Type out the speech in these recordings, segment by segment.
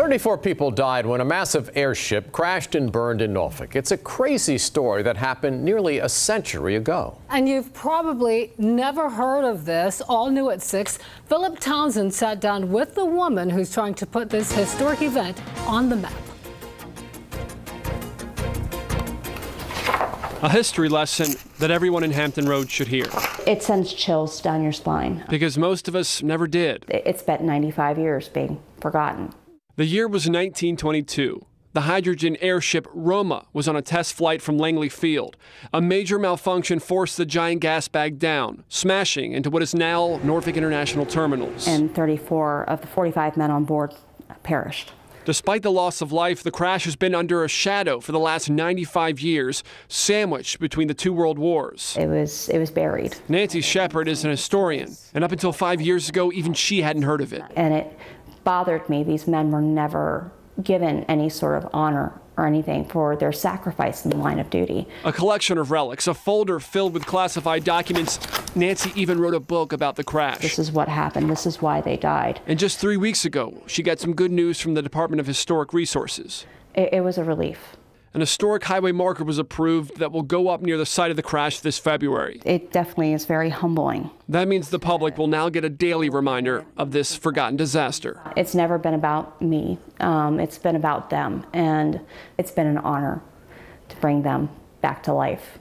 34 people died when a massive airship crashed and burned in Norfolk. It's a crazy story that happened nearly a century ago. And you've probably never heard of this. All new at 6, Philip Townsend sat down with the woman who's trying to put this historic event on the map. A history lesson that everyone in Hampton Roads should hear. It sends chills down your spine. Because most of us never did. It spent 95 years being forgotten. The year was 1922. The hydrogen airship Roma was on a test flight from Langley Field. A major malfunction forced the giant gas bag down, smashing into what is now Norfolk International Terminals. And 34 of the 45 men on board perished. Despite the loss of life, the crash has been under a shadow for the last 95 years, sandwiched between the two world wars. It was buried. Nancy Shepard is an historian, and up until 5 years ago, even she hadn't heard of it. And it bothered me. These men were never given any sort of honor or anything for their sacrifice in the line of duty. A collection of relics, a folder filled with classified documents. Nancy even wrote a book about the crash. This is what happened. This is why they died. And just 3 weeks ago, she got some good news from the Department of Historic Resources. It was a relief. An historic highway marker was approved that will go up near the site of the crash this February. It definitely is very humbling. That means the public will now get a daily reminder of this forgotten disaster. It's never been about me. It's been about them, and it's been an honor to bring them back to life.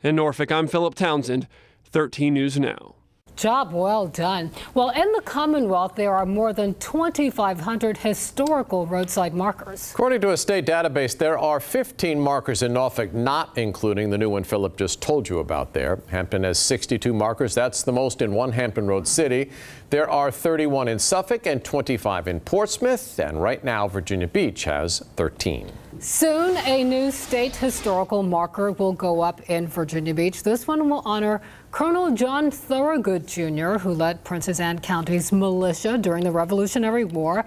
In Norfolk, I'm Philip Townsend, 13 News Now. Job well done. Well, in the Commonwealth, there are more than 2,500 historical roadside markers. According to a state database, there are 15 markers in Norfolk, not including the new one Philip just told you about there. Hampton has 62 markers. That's the most in one Hampton Road city. There are 31 in Suffolk and 25 in Portsmouth. And right now, Virginia Beach has 13. Soon, a new state historical marker will go up in Virginia Beach. This one will honor Colonel John Thorogood, Jr., who led Princess Anne County's militia during the Revolutionary War.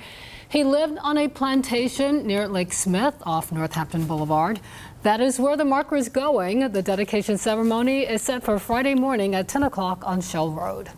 He lived on a plantation near Lake Smith off Northampton Boulevard. That is where the marker is going. The dedication ceremony is set for Friday morning at 10 o'clock on Shell Road.